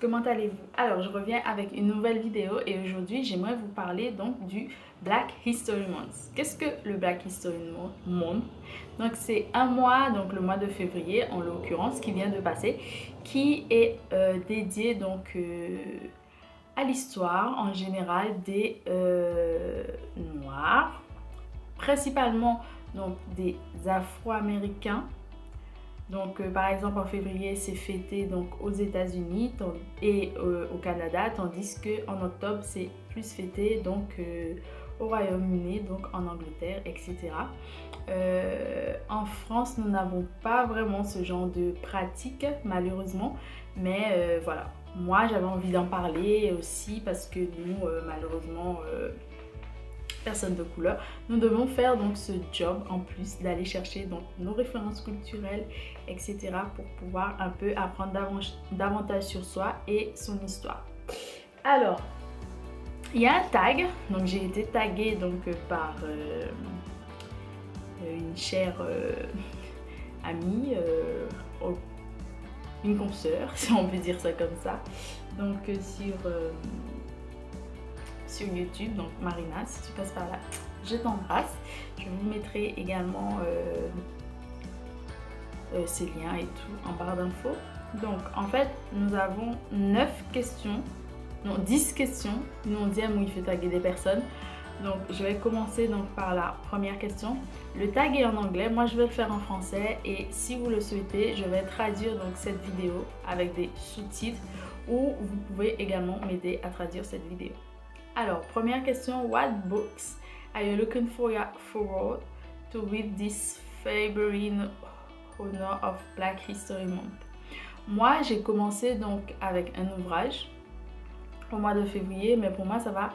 comment allez-vous? Alors je reviens avec une nouvelle vidéo et aujourd'hui j'aimerais vous parler donc du Black History Month. Qu'est-ce que le Black History Month? Donc c'est un mois, donc le mois de février en l'occurrence qui vient de passer, qui est dédié donc à l'histoire en général des Noirs, principalement donc des Afro-Américains. Donc par exemple en février c'est fêté donc aux États-Unis et au Canada, tandis que en octobre c'est plus fêté donc au Royaume-Uni, donc en Angleterre, etc. En France nous n'avons pas vraiment ce genre de pratique malheureusement, mais voilà, moi j'avais envie d'en parler aussi parce que nous malheureusement personnes de couleur, nous devons faire donc ce job en plus d'aller chercher donc nos références culturelles, etc. pour pouvoir un peu apprendre davantage sur soi et son histoire. Alors, il y a un tag, donc j'ai été taguée donc par une chère amie, une consoeur, si on peut dire ça comme ça, donc sur YouTube, donc Marina, si tu passes par là, je t'embrasse. Je vous mettrai également ces liens et tout en barre d'infos. Donc en fait nous avons 9 questions, non 10 questions, nous on dit où il faut taguer des personnes. Donc je vais commencer donc par la première question. Le tag est en anglais, moi je vais le faire en français et si vous le souhaitez je vais traduire donc cette vidéo avec des sous-titres ou vous pouvez également m'aider à traduire cette vidéo. Alors, première question, what books are you looking forward to read this February in honor of Black History Month? Moi, j'ai commencé donc avec un ouvrage au mois de février, mais pour moi, ça va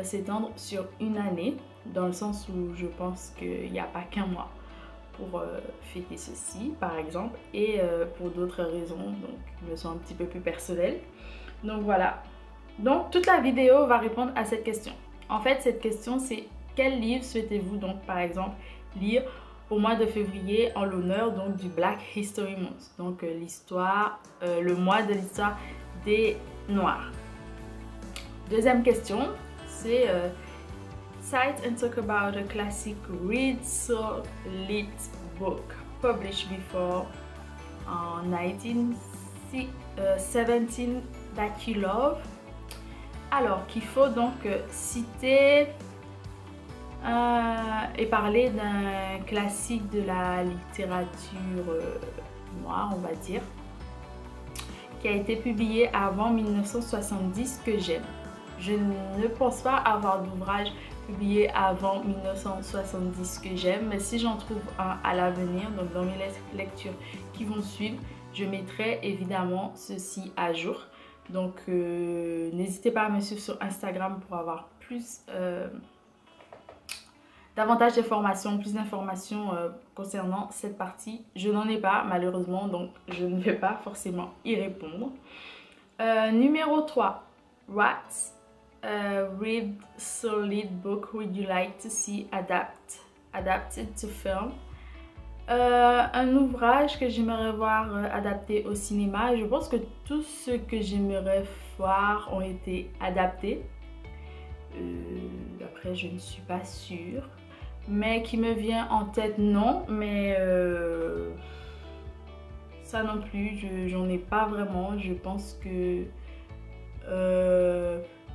s'étendre sur une année, dans le sens où je pense qu'il n'y a pas qu'un mois pour fêter ceci, par exemple, et pour d'autres raisons, donc, qui me sont un petit peu plus personnelles. Donc voilà. Donc toute la vidéo va répondre à cette question. En fait cette question c'est quel livre souhaitez-vous donc par exemple lire au mois de février en l'honneur donc du Black History Month, donc l'histoire, le mois de l'histoire des Noirs. Deuxième question c'est cite and talk about a classic read so lit book published before 1917 that you love. Alors qu'il faut donc citer et parler d'un classique de la littérature noire, on va dire, qui a été publié avant 1970 que j'aime. Je ne pense pas avoir d'ouvrage publié avant 1970 que j'aime, mais si j'en trouve un à l'avenir, donc dans mes lectures qui vont suivre, je mettrai évidemment ceci à jour. Donc n'hésitez pas à me suivre sur Instagram pour avoir davantage d'informations, plus d'informations concernant cette partie. Je n'en ai pas malheureusement, donc je ne vais pas forcément y répondre. Numéro 3. What read solid book would you like to see adapted to film? Un ouvrage que j'aimerais voir adapté au cinéma. Je pense que tous ceux que j'aimerais voir ont été adaptés. Après, je ne suis pas sûre. Mais qui me vient en tête, non. Mais ça non plus, j'en ai pas vraiment. Je pense que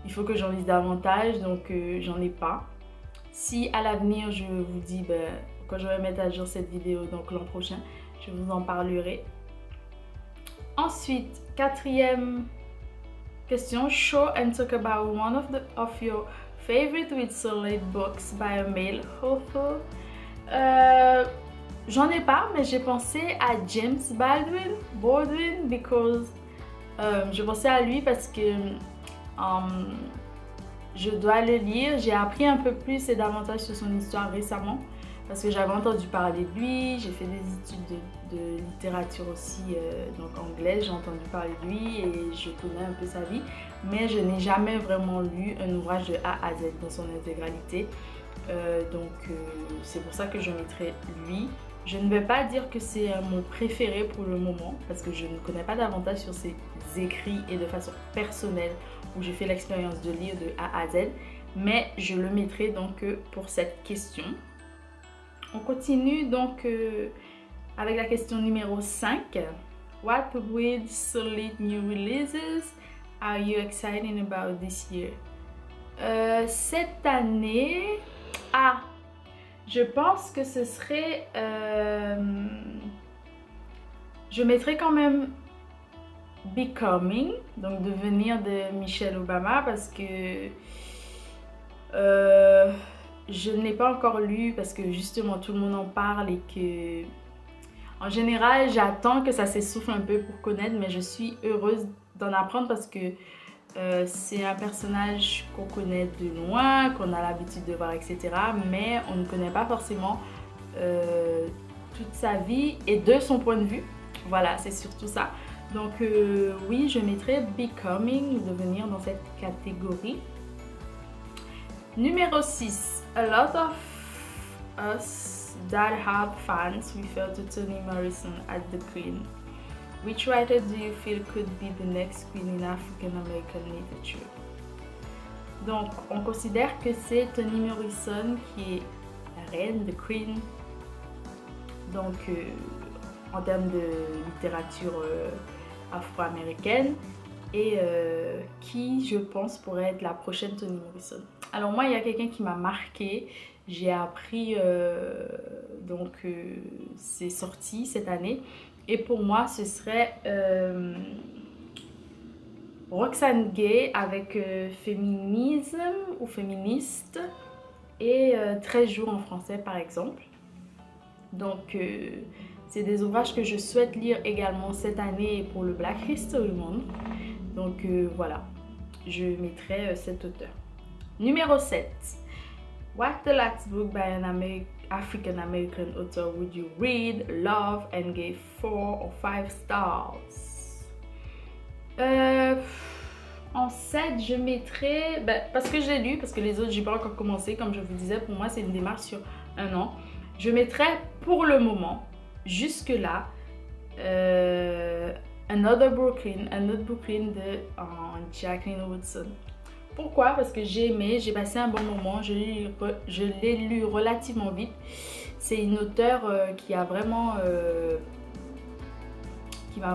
il faut que j'en lise davantage, donc j'en ai pas. Si à l'avenir, je vous dis... quand je vais mettre à jour cette vidéo, donc l'an prochain, je vous en parlerai. Ensuite, quatrième question. Show and talk about one of your favorite read solid books by a male author. J'en ai pas, mais j'ai pensé à James Baldwin, because je pensais à lui parce que je dois le lire. J'ai appris un peu plus et davantage sur son histoire récemment. Parce que j'avais entendu parler de lui, j'ai fait des études de littérature aussi, donc anglaise, j'ai entendu parler de lui et je connais un peu sa vie. Mais je n'ai jamais vraiment lu un ouvrage de A à Z dans son intégralité. Donc c'est pour ça que je mettrai lui. Je ne vais pas dire que c'est mon préféré pour le moment parce que je ne connais pas davantage sur ses écrits et de façon personnelle où j'ai fait l'expérience de lire de A à Z, mais je le mettrai donc pour cette question. On continue donc avec la question numéro 5. What with solid new releases are you excited about this year? Cette année, je pense que ce serait, je mettrais quand même Becoming, donc devenir de Michelle Obama, parce que je ne l'ai pas encore lu parce que justement tout le monde en parle et que en général j'attends que ça s'essouffle un peu pour connaître, mais je suis heureuse d'en apprendre parce que c'est un personnage qu'on connaît de loin, qu'on a l'habitude de voir, etc. Mais on ne connaît pas forcément toute sa vie et de son point de vue. Voilà, c'est surtout ça. Donc oui, je mettrais Becoming, devenir dans cette catégorie. Numéro 6. A lot of us that have fans refer to Toni Morrison as the Queen. Which writer do you feel could be the next queen in African American literature? Donc, on considère que c'est Toni Morrison qui est la reine, the queen. Donc, en termes de littérature afro-américaine. Et qui, je pense, pourrait être la prochaine Toni Morrison. Alors moi, il y a quelqu'un qui m'a marqué. J'ai appris, c'est sorti cette année. Et pour moi, ce serait Roxane Gay avec Féminisme ou Féministe et 13 jours en français par exemple. Donc c'est des ouvrages que je souhaite lire également cette année pour le Black History Month. Donc voilà, je mettrai cet auteur. Numéro 7. What the last book by an African American author would you read, love, and give 4 or 5 stars? En 7, je mettrai, parce que j'ai lu, parce que les autres, j'ai pas encore commencé. Comme je vous disais, pour moi, c'est une démarche sur un an. Je mettrai pour le moment, jusque-là, Another Brooklyn de Jacqueline Woodson. Pourquoi? Parce que j'ai aimé, j'ai passé un bon moment, je l'ai lu relativement vite. C'est une auteure qui m'a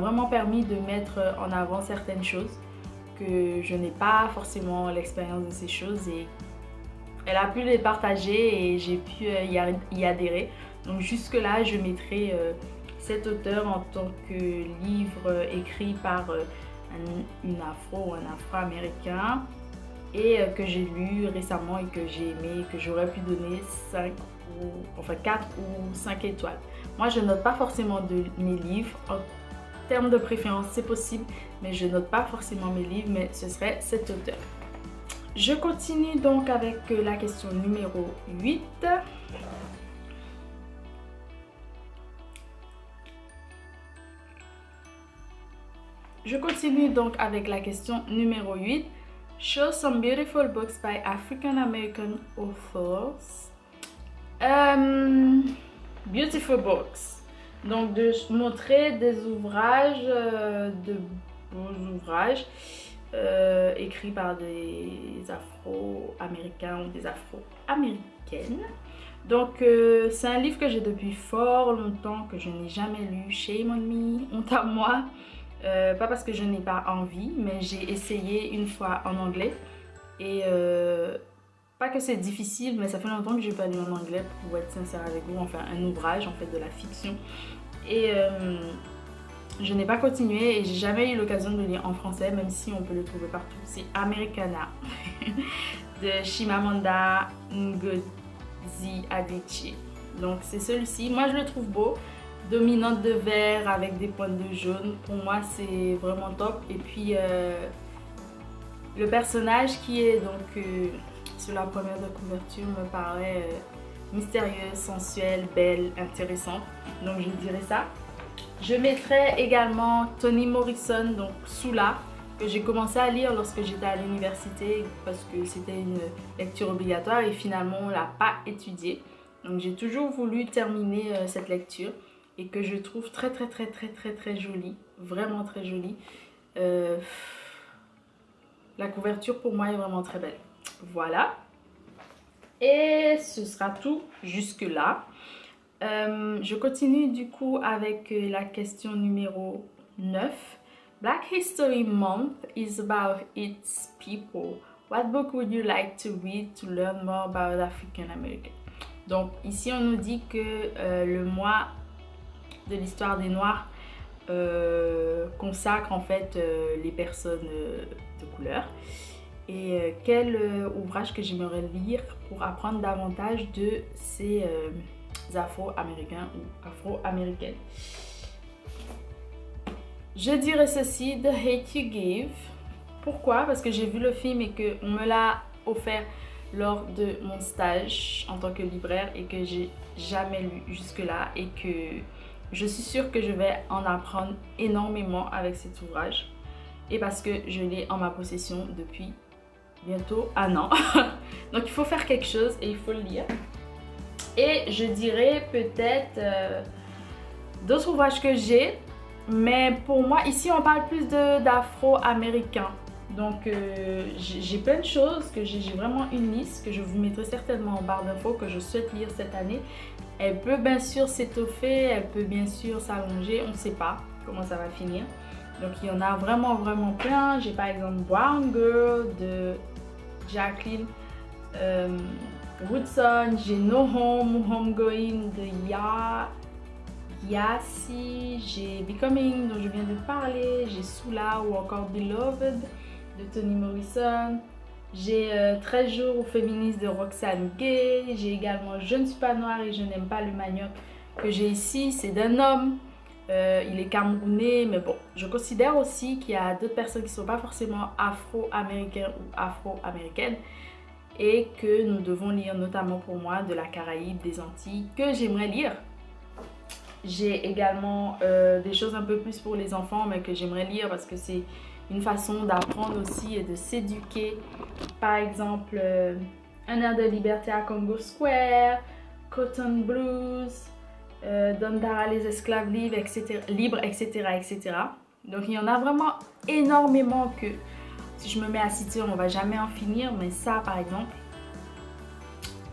vraiment permis de mettre en avant certaines choses que je n'ai pas forcément l'expérience de ces choses et elle a pu les partager et j'ai pu y adhérer. Donc jusque là je mettrai cet auteur en tant que livre écrit par une afro ou un afro-américain et que j'ai lu récemment et que j'ai aimé et que j'aurais pu donner 4 ou 5 étoiles. Moi je note pas forcément mes livres, en termes de préférence c'est possible, mais je note pas forcément mes livres, mais ce serait cet auteur. Je continue donc avec la question numéro 8. Je continue donc avec la question numéro 8. Show some beautiful books by African American authors. Beautiful books. Donc de montrer des ouvrages, de beaux ouvrages écrits par des afro-américains ou des afro-américaines. Donc c'est un livre que j'ai depuis fort longtemps, que je n'ai jamais lu. Shame on me, honte à moi. Pas parce que je n'ai pas envie, mais j'ai essayé une fois en anglais et pas que c'est difficile, mais ça fait longtemps que je n'ai pas lu en anglais pour être sincère avec vous, enfin un ouvrage en fait de la fiction et je n'ai pas continué et j'ai jamais eu l'occasion de le lire en français, même si on peut le trouver partout. C'est Americana de Chimamanda Ngozi Adichie. Donc c'est celui-ci, moi je le trouve beau. Dominante de vert avec des pointes de jaune, pour moi c'est vraiment top. Et puis le personnage qui est donc sur la première de couverture me paraît mystérieuse, sensuelle, belle, intéressante, donc je dirais ça. Je mettrai également Toni Morrison, donc Sula, que j'ai commencé à lire lorsque j'étais à l'université parce que c'était une lecture obligatoire et finalement on l'a pas étudié. Donc j'ai toujours voulu terminer cette lecture et que je trouve très jolie, vraiment très jolie. La couverture pour moi est vraiment très belle. Voilà. Et ce sera tout jusque là. Je continue du coup avec la question numéro 9. Black History Month is about its people. What book would you like to read to learn more about African American? Donc ici on nous dit que le mois de l'histoire des Noirs consacre en fait les personnes de couleur. Et quel ouvrage que j'aimerais lire pour apprendre davantage de ces afro-américains ou afro-américaines. Je dirais ceci, The Hate You Give. Pourquoi? Parce que j'ai vu le film et qu'on me l'a offert lors de mon stage en tant que libraire et que j'ai jamais lu jusque là et que je suis sûre que je vais en apprendre énormément avec cet ouvrage et parce que je l'ai en ma possession depuis bientôt un an. Donc il faut faire quelque chose et il faut le lire. Et je dirais peut-être d'autres ouvrages que j'ai, mais pour moi ici on parle plus d'afro-américains. Donc j'ai plein de choses, que j'ai vraiment une liste que je vous mettrai certainement en barre d'infos que je souhaite lire cette année. Elle peut bien sûr s'étoffer, elle peut bien sûr s'allonger, on ne sait pas comment ça va finir. Donc il y en a vraiment plein. J'ai par exemple Brown Girl de Jacqueline Woodson, j'ai No Home, Homegoing de Yassi, j'ai Becoming dont je viens de parler, j'ai Soula ou encore Beloved de Toni Morrison, j'ai 13 jours au féministe de Roxane Gay, j'ai également Je ne suis pas noire et je n'aime pas le manioc que j'ai ici, c'est d'un homme, il est camerounais, mais bon, je considère aussi qu'il y a d'autres personnes qui ne sont pas forcément afro-américains ou afro-américaines et que nous devons lire, notamment pour moi, de la Caraïbe, des Antilles, que j'aimerais lire. J'ai également des choses un peu plus pour les enfants, mais que j'aimerais lire parce que c'est une façon d'apprendre aussi et de s'éduquer. Par exemple, Un air de liberté à Congo Square, Cotton Blues, Dondara les esclaves libres, etc. Donc il y en a vraiment énormément que si je me mets à citer, on va jamais en finir, mais ça par exemple.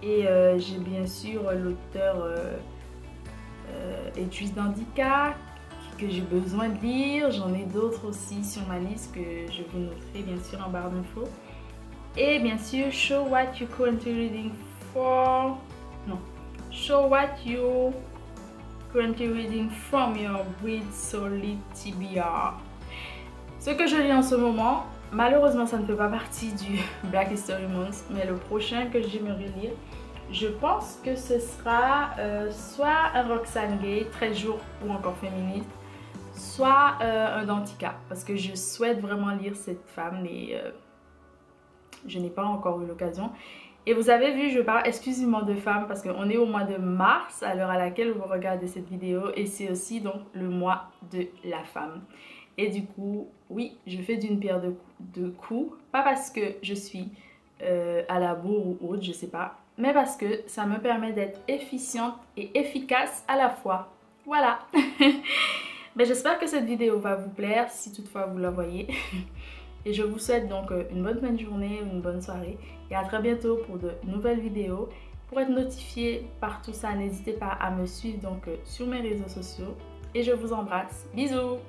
Et j'ai bien sûr l'auteur Edwige Dandika que j'ai besoin de lire. J'en ai d'autres aussi sur ma liste que je vous noterai bien sûr en barre d'infos. Et bien sûr, Show What You Currently Reading for... Non. Show What You Currently Reading from Your Read Solid TBR. Ce que je lis en ce moment, malheureusement ça ne fait pas partie du Black History Month, mais le prochain que j'aimerais lire, je pense que ce sera soit un Roxane Gay, 13 jours ou encore féministe, soit un Dantika, parce que je souhaite vraiment lire cette femme et je n'ai pas encore eu l'occasion. Et vous avez vu, je parle exclusivement de femmes parce qu'on est au mois de mars à l'heure à laquelle vous regardez cette vidéo et c'est aussi donc le mois de la femme. Et du coup, oui, je fais d'une pierre deux coups, pas parce que je suis à la bourre ou autre, je sais pas, mais parce que ça me permet d'être efficiente et efficace à la fois. Voilà. Ben, j'espère que cette vidéo va vous plaire, si toutefois vous la voyez. Et je vous souhaite donc une bonne fin de journée, une bonne soirée. Et à très bientôt pour de nouvelles vidéos. Pour être notifié par tout ça, n'hésitez pas à me suivre donc sur mes réseaux sociaux. Et je vous embrasse. Bisous!